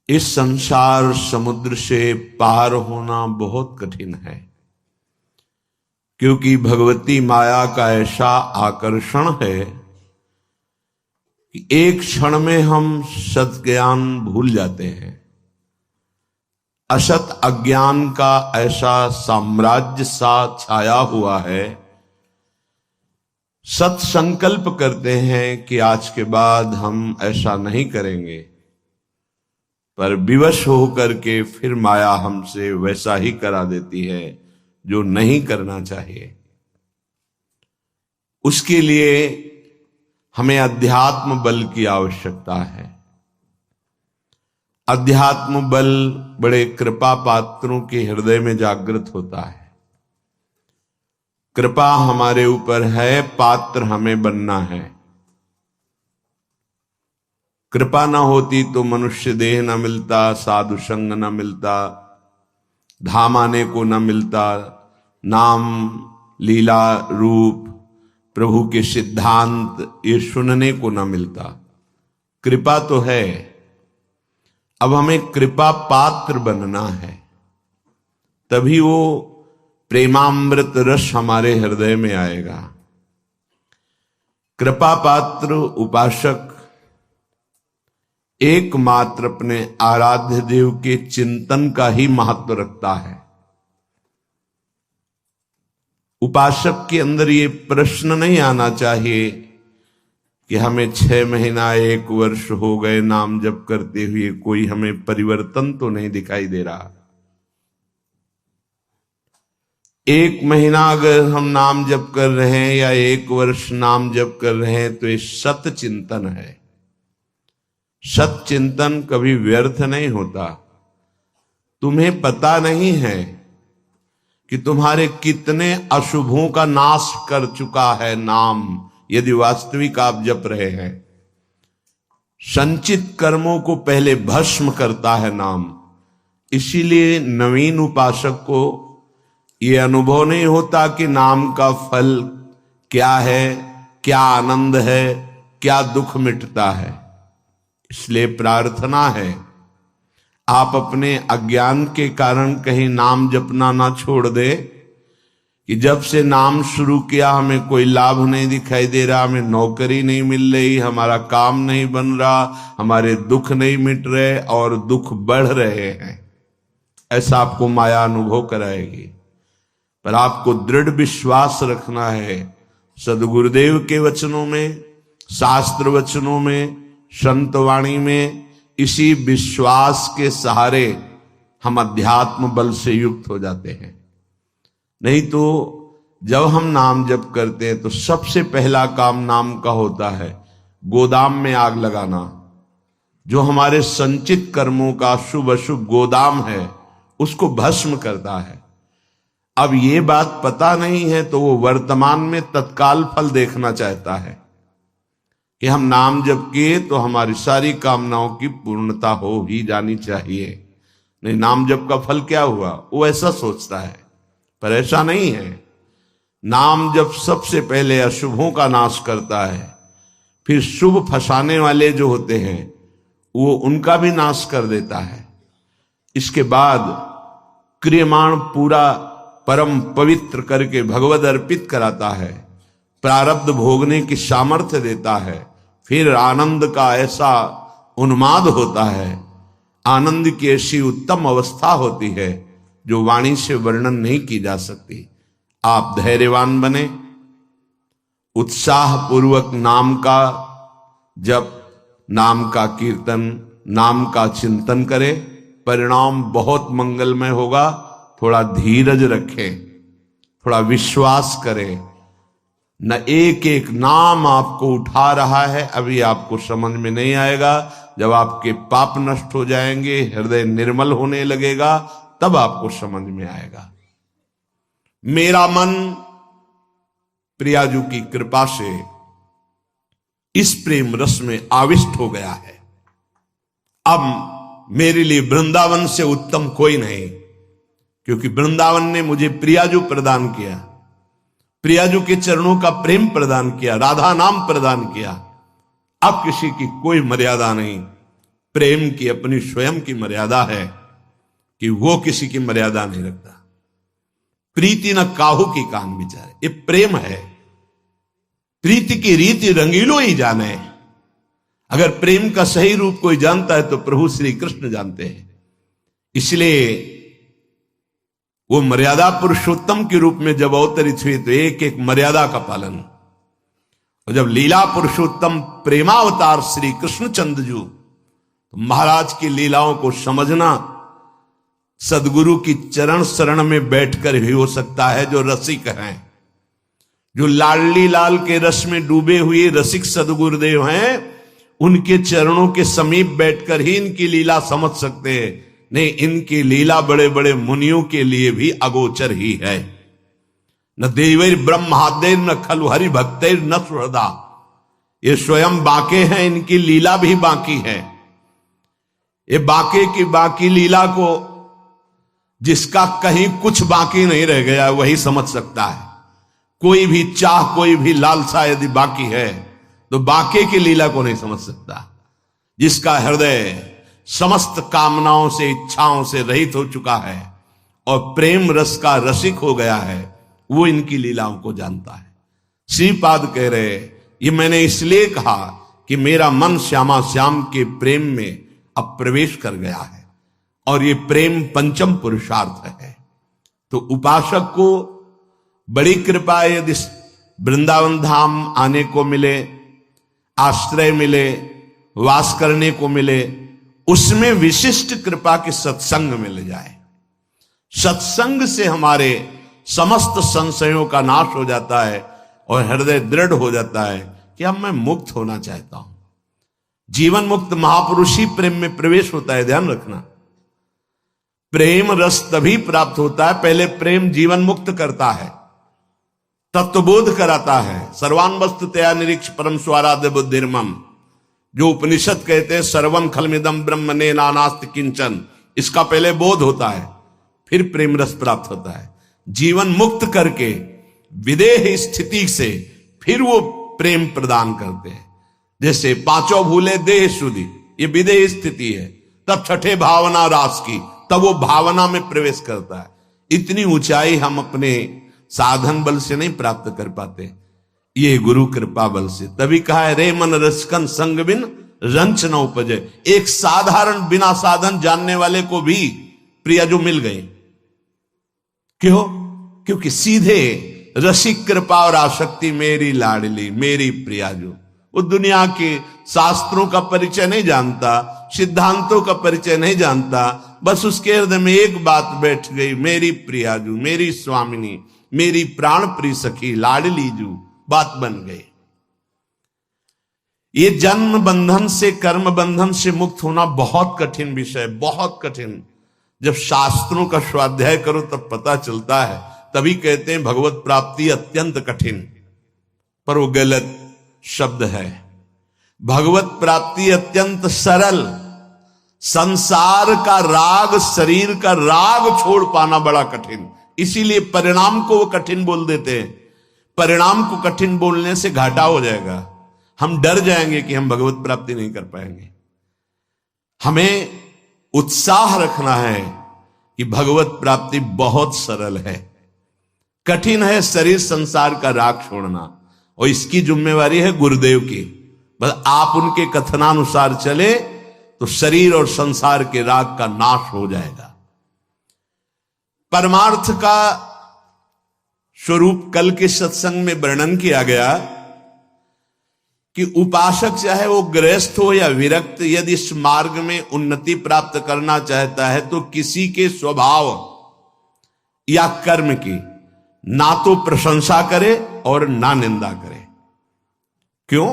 इस संसार समुद्र से पार होना बहुत कठिन है, क्योंकि भगवती माया का ऐसा आकर्षण है कि एक क्षण में हम सत ज्ञान भूल जाते हैं। असत अज्ञान का ऐसा साम्राज्य सा छाया हुआ है। सत संकल्प करते हैं कि आज के बाद हम ऐसा नहीं करेंगे, पर विवश होकर के फिर माया हमसे वैसा ही करा देती है जो नहीं करना चाहिए। उसके लिए हमें अध्यात्म बल की आवश्यकता है। अध्यात्म बल बड़े कृपा पात्रों के हृदय में जागृत होता है। कृपा हमारे ऊपर है, पात्र हमें बनना है। कृपा न होती तो मनुष्य देह न मिलता, साधु संग न मिलता, धाम आने को न मिलता, नाम लीला रूप प्रभु के सिद्धांत ये सुनने को न मिलता। कृपा तो है, अब हमें कृपा पात्र बनना है, तभी वो प्रेमामृत रस हमारे हृदय में आएगा। कृपा पात्र उपासक एकमात्र अपने आराध्य देव के चिंतन का ही महत्व रखता है। उपासक के अंदर ये प्रश्न नहीं आना चाहिए कि हमें 6 महीना 1 वर्ष हो गए नाम जप करते हुए, कोई हमें परिवर्तन तो नहीं दिखाई दे रहा। 1 महीना अगर हम नाम जप कर रहे हैं या 1 वर्ष नाम जप कर रहे हैं तो ये सत चिंतन है। सत चिंतन कभी व्यर्थ नहीं होता। तुम्हें पता नहीं है कि तुम्हारे कितने अशुभों का नाश कर चुका है नाम, यदि वास्तविक आप जप रहे हैं। संचित कर्मों को पहले भस्म करता है नाम। इसीलिए नवीन उपासक को यह अनुभव नहीं होता कि नाम का फल क्या है, क्या आनंद है, क्या दुख मिटता है। इसलिए प्रार्थना है आप अपने अज्ञान के कारण कहीं नाम जपना ना छोड़ दे कि जब से नाम शुरू किया हमें कोई लाभ नहीं दिखाई दे रहा, हमें नौकरी नहीं मिल रही, हमारा काम नहीं बन रहा, हमारे दुख नहीं मिट रहे और दुख बढ़ रहे हैं। ऐसा आपको माया अनुभव कराएगी। पर आपको दृढ़ विश्वास रखना है सदगुरुदेव के वचनों में, शास्त्र वचनों में, संत वाणी में। इसी विश्वास के सहारे हम अध्यात्म बल से युक्त हो जाते हैं। नहीं तो जब हम नाम जप करते हैं तो सबसे पहला काम नाम का होता है गोदाम में आग लगाना। जो हमारे संचित कर्मों का शुभ अशुभ गोदाम है उसको भस्म करता है। अब ये बात पता नहीं है तो वो वर्तमान में तत्काल फल देखना चाहता है कि हम नाम जप किए तो हमारी सारी कामनाओं की पूर्णता हो ही जानी चाहिए। नहीं, नाम जप का फल क्या हुआ, वो ऐसा सोचता है, पर ऐसा नहीं है। नाम जप सबसे पहले अशुभों का नाश करता है, फिर शुभ फंसाने वाले जो होते हैं वो उनका भी नाश कर देता है। इसके बाद क्रियमाण पूरा परम पवित्र करके भगवद अर्पित कराता है, प्रारब्ध भोगने की सामर्थ्य देता है। फिर आनंद का ऐसा उन्माद होता है, आनंद की ऐसी उत्तम अवस्था होती है जो वाणी से वर्णन नहीं की जा सकती। आप धैर्यवान बने, उत्साह पूर्वक नाम का जप, नाम का कीर्तन, नाम का चिंतन करें। परिणाम बहुत मंगलमय होगा। थोड़ा धीरज रखें, थोड़ा विश्वास करें। न एक एक नाम आपको उठा रहा है, अभी आपको समझ में नहीं आएगा। जब आपके पाप नष्ट हो जाएंगे, हृदय निर्मल होने लगेगा, तब आपको समझ में आएगा। मेरा मन प्रियाजू की कृपा से इस प्रेम रस में आविष्ट हो गया है। अब मेरे लिए वृंदावन से उत्तम कोई नहीं, क्योंकि वृंदावन ने मुझे प्रियाजू प्रदान किया, प्रियाजू के चरणों का प्रेम प्रदान किया, राधा नाम प्रदान किया। अब किसी की कोई मर्यादा नहीं। प्रेम की अपनी स्वयं की मर्यादा है कि वो किसी की मर्यादा नहीं रखता। प्रीति न काहू की कान विचारे, ये प्रेम है। प्रीति की रीति रंगीलो ही जाने। अगर प्रेम का सही रूप कोई जानता है तो प्रभु श्री कृष्ण जानते हैं। इसलिए वो मर्यादा पुरुषोत्तम के रूप में जब अवतरित हुए तो एक एक मर्यादा का पालन। और जब लीला पुरुषोत्तम प्रेमावतार श्री कृष्ण चंद्रजू, तो महाराज की लीलाओं को समझना सदगुरु की चरण शरण में बैठकर ही हो सकता है। जो रसिक हैं, जो लाडली लाल के रस में डूबे हुए रसिक सदगुरुदेव हैं, उनके चरणों के समीप बैठकर ही इनकी लीला समझ सकते हैं। नहीं, इनकी लीला बड़े बड़े मुनियों के लिए भी अगोचर ही है। न देवैर ब्रह्मादेर न खलु हरि भक्तैर न सुहृदा, ये स्वयं बाके हैं, इनकी लीला भी बाकी है। ये बाके की बाकी लीला को जिसका कहीं कुछ बाकी नहीं रह गया वही समझ सकता है। कोई भी चाह, कोई भी लालसा यदि बाकी है तो बाके की लीला को नहीं समझ सकता। जिसका हृदय समस्त कामनाओं से, इच्छाओं से रहित हो चुका है और प्रेम रस का रसिक हो गया है, वो इनकी लीलाओं को जानता है। श्रीपाद कह रहे, ये मैंने इसलिए कहा कि मेरा मन श्यामा श्याम के प्रेम में अब प्रवेश कर गया है और ये प्रेम पंचम पुरुषार्थ है। तो उपासक को बड़ी कृपा है यदि वृंदावन धाम आने को मिले, आश्रय मिले, वास करने को मिले, उसमें विशिष्ट कृपा के सत्संग मिल जाए। सत्संग से हमारे समस्त संशयों का नाश हो जाता है और हृदय दृढ़ हो जाता है कि अब मैं मुक्त होना चाहता हूं। जीवन मुक्त महापुरुष ही प्रेम में प्रवेश होता है, ध्यान रखना। प्रेम रस तभी प्राप्त होता है, पहले प्रेम जीवन मुक्त करता है, तत्वबोध कराता है। सर्वान वस्तु तया निरीक्ष परम स्वाराध्य बुद्धिर्मम, जो उपनिषद कहते हैं सर्वम खलमिदम ब्रह्म ने नानास्त किंचन, इसका पहले बोध होता है, फिर प्रेम रस प्राप्त होता है। जीवन मुक्त करके विदेह स्थिति से फिर वो प्रेम प्रदान करते हैं। जैसे पांचों भूले देह शुद्धि, ये विदेह स्थिति है। तब छठे भावना रास की, तब वो भावना में प्रवेश करता है। इतनी ऊंचाई हम अपने साधन बल से नहीं प्राप्त कर पाते, ये गुरु कृपा बल से। तभी कहा है रे मन रसकन संग बिन रंच न उपजे। एक साधारण बिना साधन जानने वाले को भी प्रिया जो मिल गए। क्यों? क्योंकि सीधे रसिक कृपा और आसक्ति मेरी लाडली मेरी प्रिया जो, वो दुनिया के शास्त्रों का परिचय नहीं जानता, सिद्धांतों का परिचय नहीं जानता, बस उसके हृदय में एक बात बैठ गई, मेरी प्रियाजू, मेरी स्वामिनी, मेरी प्राण प्रिय सखी लाडली जू, बात बन गई। ये जन्म बंधन से, कर्म बंधन से मुक्त होना बहुत कठिन विषय, बहुत कठिन। जब शास्त्रों का स्वाध्याय करो तब पता चलता है। तभी कहते हैं भगवत प्राप्ति अत्यंत कठिन, पर वो गलत शब्द है। भगवत प्राप्ति अत्यंत सरल। संसार का राग, शरीर का राग छोड़ पाना बड़ा कठिन। इसीलिए परिणाम को वो कठिन बोल देते हैं। परिणाम को कठिन बोलने से घाटा हो जाएगा, हम डर जाएंगे कि हम भगवत प्राप्ति नहीं कर पाएंगे। हमें उत्साह रखना है कि भगवत प्राप्ति बहुत सरल है। कठिन है शरीर संसार का राग छोड़ना, और इसकी जिम्मेवारी है गुरुदेव की। बस आप उनके कथनानुसार चले तो शरीर और संसार के राग का नाश हो जाएगा। परमार्थ का स्वरूप कल के सत्संग में वर्णन किया गया कि उपासक चाहे वो गृहस्थ हो या विरक्त, यदि इस मार्ग में उन्नति प्राप्त करना चाहता है तो किसी के स्वभाव या कर्म की ना तो प्रशंसा करे और ना निंदा करे। क्यों?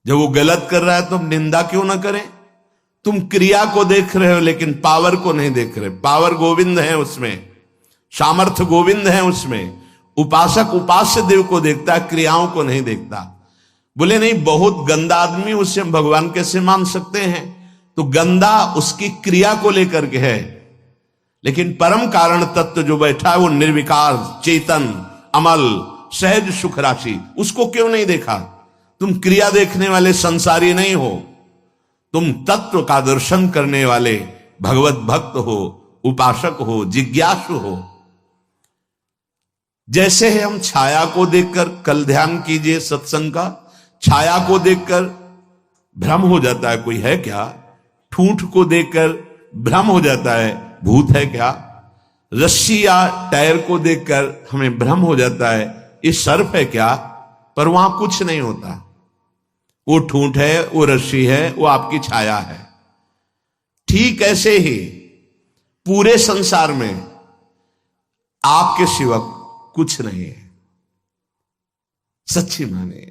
जब वो गलत कर रहा है तो निंदा क्यों ना करें? तुम क्रिया को देख रहे हो लेकिन पावर को नहीं देख रहे। पावर गोविंद है उसमें, सामर्थ्य गोविंद है उसमें। उपासक उपास्य देव को देखता है, क्रियाओं को नहीं देखता। बोले नहीं, बहुत गंदा आदमी, उससे हम भगवान कैसे मान सकते हैं? तो गंदा उसकी क्रिया को लेकर के है, लेकिन परम कारण तत्व जो बैठा है वो निर्विकार, चेतन, अमल, सहज सुख राशि, उसको क्यों नहीं देखा? तुम क्रिया देखने वाले संसारी नहीं हो, तुम तत्व का दर्शन करने वाले भगवत भक्त हो, उपासक हो, जिज्ञासु हो। जैसे है हम छाया को देखकर, कल ध्यान कीजिए सत्संग का, छाया को देखकर भ्रम हो जाता है कोई है क्या, ठूंठ को देखकर भ्रम हो जाता है भूत है क्या, रस्सी या टायर को देखकर हमें भ्रम हो जाता है ये सर्प है क्या, पर वहां कुछ नहीं होता। वो ठूंठ है, वो रस्सी है, वो आपकी छाया है। ठीक ऐसे ही पूरे संसार में आपके सिवा कुछ नहीं है, सच्ची माने।